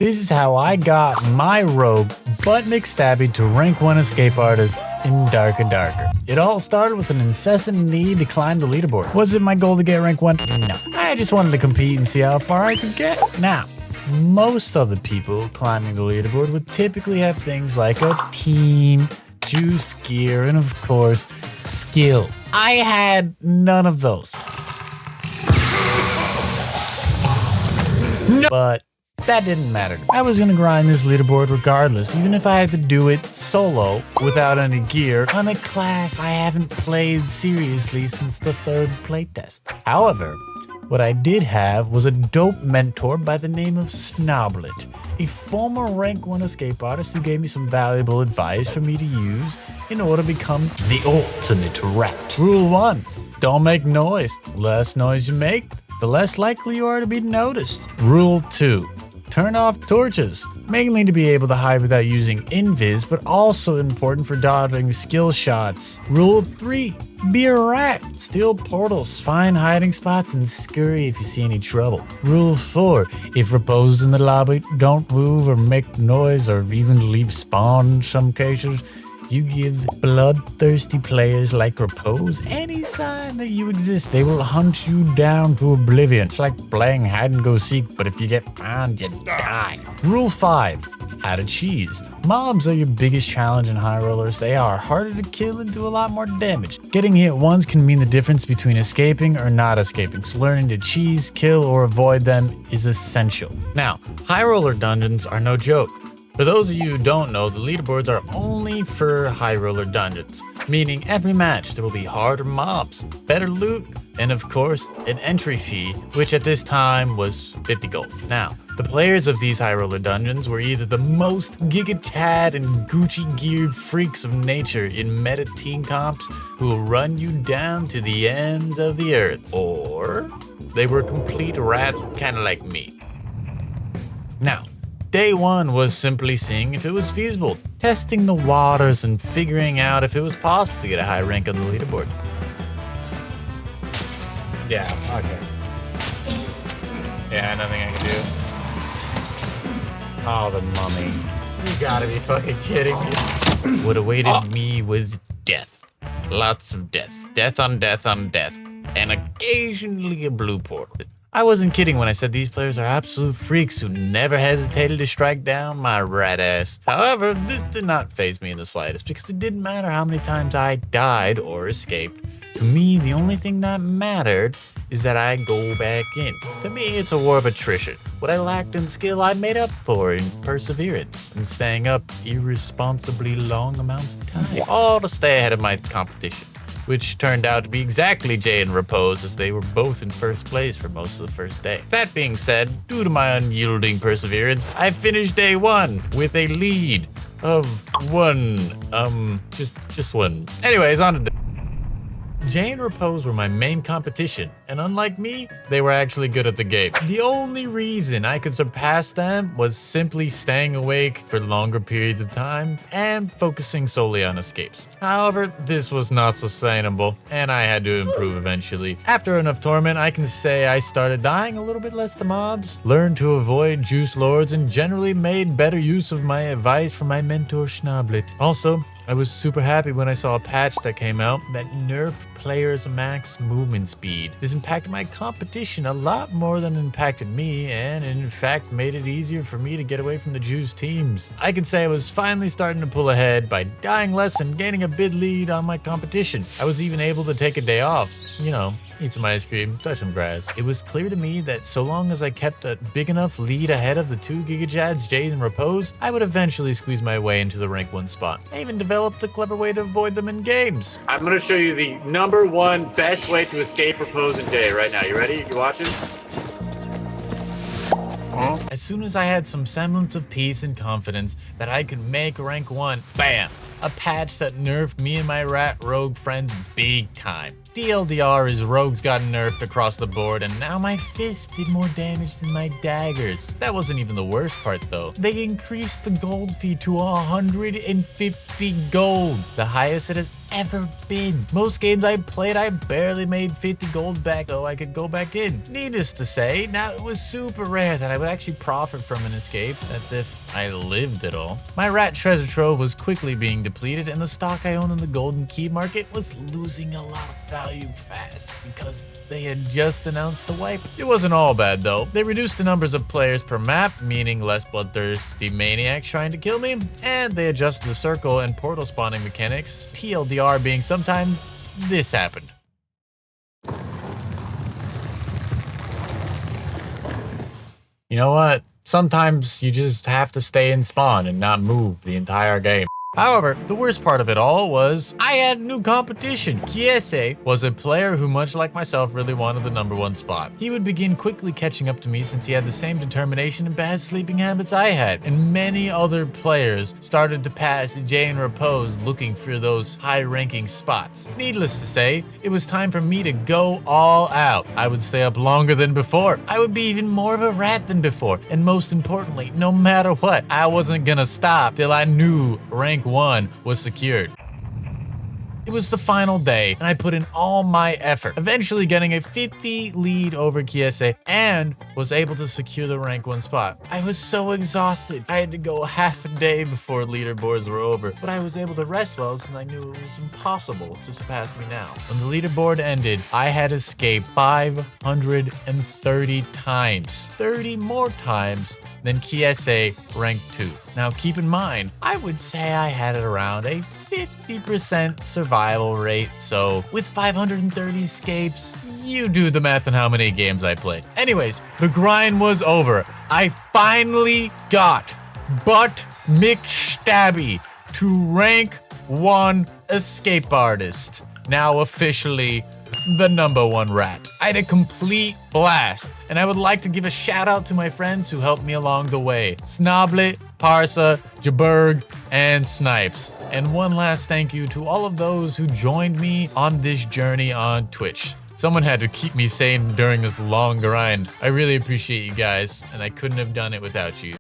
This is how I got my rogue butt-nick stabbing to rank 1 escape artist in Dark and Darker. It all started with an incessant need to climb the leaderboard. Was it my goal to get rank 1? No. I just wanted to compete and see how far I could get. Now, most other people climbing the leaderboard would typically have things like a team, juiced gear, and of course, skill. I had none of those. But that didn't matter. I was gonna grind this leaderboard regardless, even if I had to do it solo without any gear on a class I haven't played seriously since the 3rd playtest. However, what I did have was a dope mentor by the name of Snoblet, a former rank 1 escape artist who gave me some valuable advice for me to use in order to become the ultimate rat. Rule 1, don't make noise. The less noise you make, the less likely you are to be noticed. Rule 2, turn off torches, mainly to be able to hide without using invis, but also important for dodging skill shots. Rule 3, be a rat, steal portals, find hiding spots, and scurry if you see any trouble. Rule 4, if Repose in the lobby, don't move or make noise or even leave spawn in some cases. You give bloodthirsty players like Repose any sign that you exist, they will hunt you down to oblivion. It's like playing hide and go seek, but if you get found, you die. Rule 5, how to cheese. Mobs are your biggest challenge in High Rollers. They are harder to kill and do a lot more damage. Getting hit once can mean the difference between escaping or not escaping, so learning to cheese, kill, or avoid them is essential. Now, High Roller dungeons are no joke. For those of you who don't know, the leaderboards are only for High Roller dungeons, meaning every match there will be harder mobs, better loot, and of course, an entry fee, which at this time was 50 gold. Now, the players of these High Roller dungeons were either the most Giga Chad and Gucci geared freaks of nature in meta team comps who will run you down to the ends of the earth, or they were complete rats kinda like me. Now, Day 1 was simply seeing if it was feasible, testing the waters and figuring out if it was possible to get a high rank on the leaderboard. Yeah, okay. Yeah, nothing I can do. Oh, the mummy. You gotta be fucking kidding me. What awaited me was death. Lots of death. Death on death on death. And occasionally a blue portal. I wasn't kidding when I said these players are absolute freaks who never hesitated to strike down my rat ass. However, this did not faze me in the slightest because it didn't matter how many times I died or escaped. To me, the only thing that mattered is that I go back in. To me, it's a war of attrition. What I lacked in skill, I made up for in perseverance and staying up irresponsibly long amounts of time. All to stay ahead of my competition, which turned out to be exactly Jay and Repose, as they were both in first place for most of the first day. That being said, due to my unyielding perseverance, I finished day 1 with a lead of 1. Just 1. Anyways, on to Jay and Repose were my main competition, and unlike me, they were actually good at the game. The only reason I could surpass them was simply staying awake for longer periods of time and focusing solely on escapes. However, this was not sustainable, and I had to improve eventually. After enough torment, I can say I started dying a little bit less to mobs, learned to avoid juice lords, and generally made better use of my advice from my mentor Schnablet. Also, I was super happy when I saw a patch that came out that nerfed players' max movement speed. This impacted my competition a lot more than it impacted me, and in fact made it easier for me to get away from the juice teams. I can say I was finally starting to pull ahead by dying less and gaining a big lead on my competition. I was even able to take a day off. You know, eat some ice cream, touch some grass. It was clear to me that so long as I kept a big enough lead ahead of the 2 Giga Chads, Jade and Repose, I would eventually squeeze my way into the rank 1 spot. I even developed a clever way to avoid them in games. I'm gonna show you the number 1 best way to escape Repose and Jay right now. You ready? You watching? As soon as I had some semblance of peace and confidence that I could make rank 1, bam! A patch that nerfed me and my rat rogue friends big time. TLDR is rogues got nerfed across the board, and now my fists did more damage than my daggers. That wasn't even the worst part though. They increased the gold fee to 150 gold, the highest it has ever been. Most games I played, I barely made 50 gold back, though I could go back in. Needless to say, now it was super rare that I would actually profit from an escape. That's if I lived at all. My rat treasure trove was quickly being depleted, and the stock I owned in the golden key market was losing a lot of value fast because they had just announced the wipe. It wasn't all bad though. They reduced the numbers of players per map, meaning less bloodthirsty maniacs trying to kill me, and they adjusted the circle and portal spawning mechanics, TLDR being sometimes this happened. You know what? Sometimes you just have to stay in spawn and not move the entire game. However, the worst part of it all was I had new competition. Kiese was a player who, much like myself, really wanted the #1 spot. He would begin quickly catching up to me since he had the same determination and bad sleeping habits I had, and many other players started to pass Jay and Repose looking for those high-ranking spots. Needless to say, it was time for me to go all out. I would stay up longer than before. I would be even more of a rat than before, and most importantly, no matter what, I wasn't gonna stop till I knew rank 1 was secured. It was the final day, and I put in all my effort, eventually getting a 50 lead over Kiese, and was able to secure the rank 1 spot. I was so exhausted. I had to go half a day before leaderboards were over, but I was able to rest well since I knew it was impossible to surpass me now. When the leaderboard ended, I had escaped 530 times, 30 more times than Kiese rank 2. Now keep in mind, I would say I had it around a 50% survival rate, so with 530 escapes, you do the math on how many games I played. Anyways, the grind was over. I finally got Butt McStabby to rank 1 escape artist. Now officially the #1 rat. I had a complete blast, and I would like to give a shout out to my friends who helped me along the way. Snoblet, Parsa, Jaberg, and Snipes. And one last thank you to all of those who joined me on this journey on Twitch. Someone had to keep me sane during this long grind. I really appreciate you guys, and I couldn't have done it without you.